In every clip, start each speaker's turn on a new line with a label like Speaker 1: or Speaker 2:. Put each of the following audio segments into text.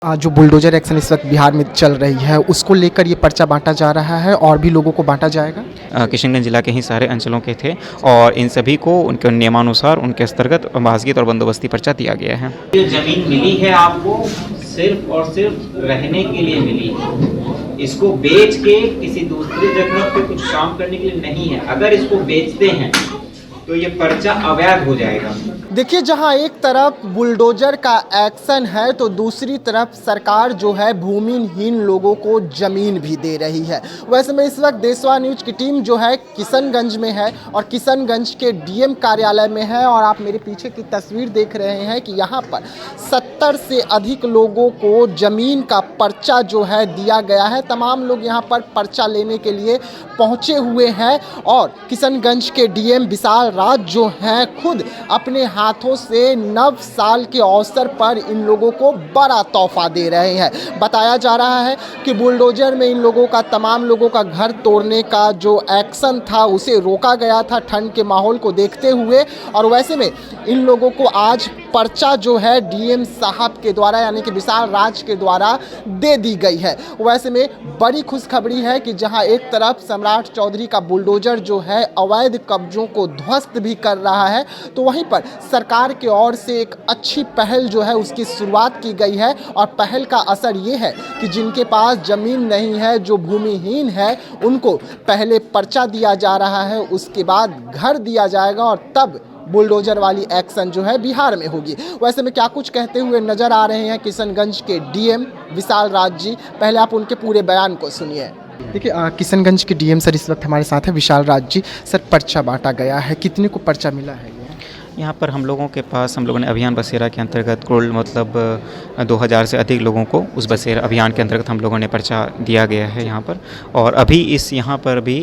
Speaker 1: जो bulldozer action इस वक्त बिहार में चल रही है उसको लेकर ये पर्चा बांटा जा रहा है और भी लोगों को बांटा जाएगा।
Speaker 2: किशनगंज जिला के ही सारे अंचलों के थे और इन सभी को उनके नियमानुसार उनके अंतर्गत बाज़गियत और बंदोबस्ती पर्चा दिया गया है।
Speaker 3: जो जमीन मिली है आपको सिर्फ और सिर्फ रहने के लिए मिली है, इसको बेच के किसी दूसरी जगह पे कुछ काम करने के लिए नहीं है। अगर इसको बेचते हैं तो ये पर्चा अवैध हो जाएगा।
Speaker 1: देखिए, जहां एक तरफ बुलडोजर का एक्शन है तो दूसरी तरफ सरकार जो है भूमिहीन लोगों को जमीन भी दे रही है। वैसे में इस वक्त देशवा न्यूज की टीम जो है किशनगंज में है और किशनगंज के डीएम कार्यालय में है और आप मेरे पीछे की तस्वीर देख रहे हैं कि यहां पर 70 से अधिक लोगों को जमीन का पर्चा जो है दिया गया है। तमाम लोग यहां पर पर्चा लेने के लिए पहुंचे हुए हैं और किशनगंज के डीएम विशाल राज जो हैं खुद अपने हाथों से नव साल के अवसर पर इन लोगों को बड़ा तोहफा दे रहे हैं। बताया जा रहा है कि बुलडोजर में इन लोगों का तमाम लोगों का घर तोड़ने का जो एक्शन था उसे रोका गया था ठंड के माहौल को देखते हुए, और वैसे में इन लोगों को आज पर्चा जो है डीएम साहब के द्वारा यानी कि विशाल राज के द्वारा दे दी गई है। वैसे में बड़ी खुशखबरी है कि जहां एक तरफ सम्राट चौधरी का बुलडोजर जो है अवैध कब्जों को ध्वस्त भी कर रहा है, तो वहीं पर सरकार की ओर से एक अच्छी पहल जो है उसकी शुरुआत की गई है। और पहल का असर ये है कि जिनके पास ज़मीन नहीं है, जो भूमिहीन है, उनको पहले पर्चा दिया जा रहा है, उसके बाद घर दिया जाएगा और तब बुलडोजर वाली एक्शन जो है बिहार में होगी। वैसे में क्या कुछ कहते हुए नजर आ रहे हैं किशनगंज के डीएम विशाल राज जी, पहले आप उनके पूरे बयान को सुनिए। देखिए, किशनगंज के डीएम सर इस वक्त हमारे साथ है, विशाल राज जी। सर, पर्चा बांटा गया है, कितने को पर्चा मिला है?
Speaker 2: यहाँ पर हम लोगों ने अभियान बसेरा के अंतर्गत कुल 2000 से अधिक लोगों को उस बसेरा अभियान के अंतर्गत हम लोगों ने पर्चा दिया गया है यहाँ पर। और अभी यहाँ पर भी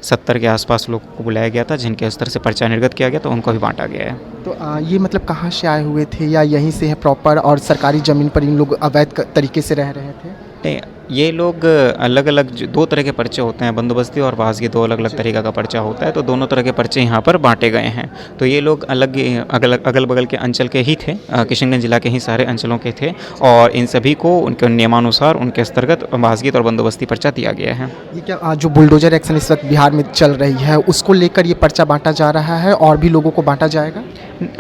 Speaker 2: 70 के आसपास लोगों को बुलाया गया था जिनके स्तर से पर्चा निर्गत किया गया, तो उनको भी बांटा गया है।
Speaker 1: तो ये मतलब कहाँ से आए हुए थे या यहीं से है प्रॉपर और सरकारी ज़मीन पर इन लोग अवैध तरीके से रह रहे थे?
Speaker 2: नहीं, ये लोग अलग अलग दो तरह के पर्चे होते हैं, बंदोबस्ती और बाज़गियत, दो अलग अलग तरीक़ा का पर्चा होता है। तो दोनों तरह के पर्चे यहाँ पर बांटे गए हैं। तो ये लोग अगल बगल के अंचल के ही थे, किशनगंज जिला के ही सारे अंचलों के थे और इन सभी को उनके नियमानुसार उनके अंतर्गत बाज़गियत और बंदोबस्ती पर्चा दिया गया है।
Speaker 1: ये क्या जो बुलडोजर एक्शन इस वक्त बिहार में चल रही है उसको लेकर ये पर्चा बांटा जा रहा है और भी लोगों को बांटा जाएगा?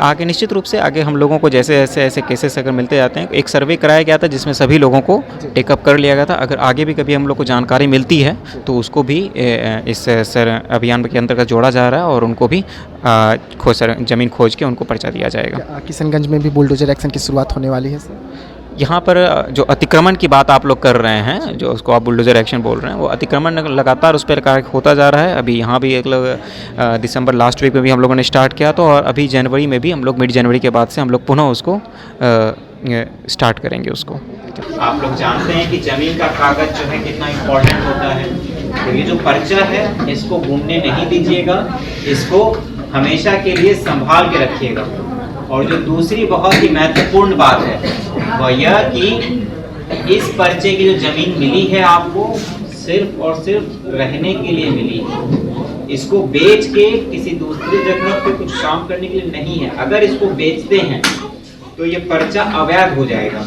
Speaker 2: आगे निश्चित रूप से आगे हम लोगों को जैसे ऐसे केसेस अगर मिलते जाते हैं, एक सर्वे कराया गया था जिसमें सभी लोगों को टेकअप कर लिया गया था। अगर आगे भी कभी हम लोग को जानकारी मिलती है तो उसको भी इस अभियान के अंतर्गत जोड़ा जा रहा है और उनको भी ज़मीन खोज के उनको पर्चा दिया जाएगा।
Speaker 1: किशनगंज में भी बुलडोजर एक्शन की शुरुआत होने वाली है सर?
Speaker 2: यहाँ पर जो अतिक्रमण की बात आप लोग कर रहे हैं, जो उसको आप बुलडोजर एक्शन बोल रहे हैं, वो अतिक्रमण लगातार उस पर कार्य होता जा रहा है। अभी यहाँ भी एक लोग दिसंबर लास्ट वीक में भी हम लोगों ने स्टार्ट किया तो, और अभी जनवरी में भी हम लोग मिड जनवरी के बाद से हम लोग पुनः उसको स्टार्ट करेंगे उसको।
Speaker 3: आप लोग जानते हैं कि जमीन का कागज जो है कितना इम्पोर्टेंट होता है। तो ये जो पर्चा है इसको घूमने नहीं दीजिएगा, इसको हमेशा के लिए संभाल के रखिएगा। और जो दूसरी बहुत ही महत्वपूर्ण बात है वह यह कि इस पर्चे की जो जमीन मिली है आपको सिर्फ और सिर्फ रहने के लिए मिली है। इसको बेच के किसी दूसरी जगह पे कुछ काम करने के लिए नहीं है। अगर इसको बेचते हैं तो ये पर्चा अवैध हो जाएगा।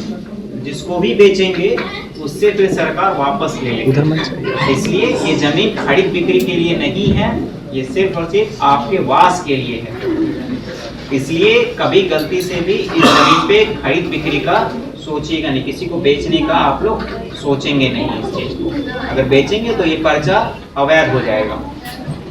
Speaker 3: जिसको भी बेचेंगे उससे फिर सरकार वापस ले लेगी। इसलिए ये जमीन खरीद बिक्री के लिए नहीं है, ये सिर्फ और सिर्फ आपके वास के लिए है। इसलिए कभी गलती से भी इस जमीन पे खरीद बिक्री का सोचिएगा नहीं, किसी को बेचने का आप लोग सोचेंगे नहीं। इस चीज को अगर बेचेंगे तो ये पर्चा अवैध हो जाएगा,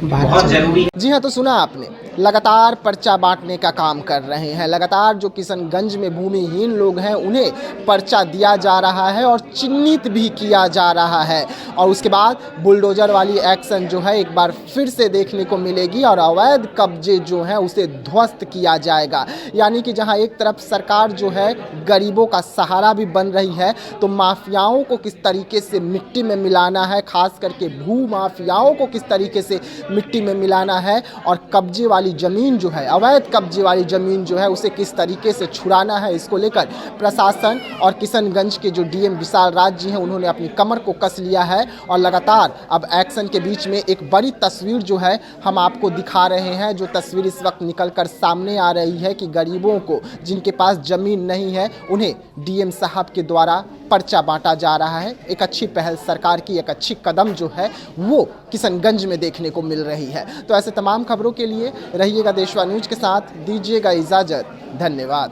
Speaker 3: बहुत जरूरी।
Speaker 1: जी हाँ, तो सुना आपने, लगातार पर्चा बांटने का काम कर रहे हैं। लगातार जो किशनगंज में भूमिहीन लोग हैं उन्हें पर्चा दिया जा रहा है और चिन्हित भी किया जा रहा है। और उसके बाद बुलडोजर वाली एक्शन जो है एक बार फिर से देखने को मिलेगी और अवैध कब्जे जो हैं उसे ध्वस्त किया जाएगा। यानी कि जहां एक तरफ सरकार जो है गरीबों का सहारा भी बन रही है, तो माफियाओं को किस तरीके से मिट्टी में मिलाना है, खास करके भू माफियाओं को किस तरीके से मिट्टी में मिलाना है और कब्जे वाली ज़मीन जो है, अवैध कब्जे वाली ज़मीन जो है, उसे किस तरीके से छुड़ाना है, इसको लेकर प्रशासन और किशनगंज के जो डीएम विशाल राज जी हैं उन्होंने अपनी कमर को कस लिया है और लगातार अब एक्शन के बीच में एक बड़ी तस्वीर जो है हम आपको दिखा रहे हैं। जो तस्वीर इस वक्त निकल कर सामने आ रही है कि गरीबों को जिनके पास ज़मीन नहीं है उन्हें डीएम साहब के द्वारा पर्चा बांटा जा रहा है। एक अच्छी पहल सरकार की, एक अच्छी कदम जो है वो किशनगंज में देखने को मिल रही है। तो ऐसे तमाम खबरों के लिए रहिएगा देशवा न्यूज़ के साथ, दीजिएगा इजाज़त, धन्यवाद।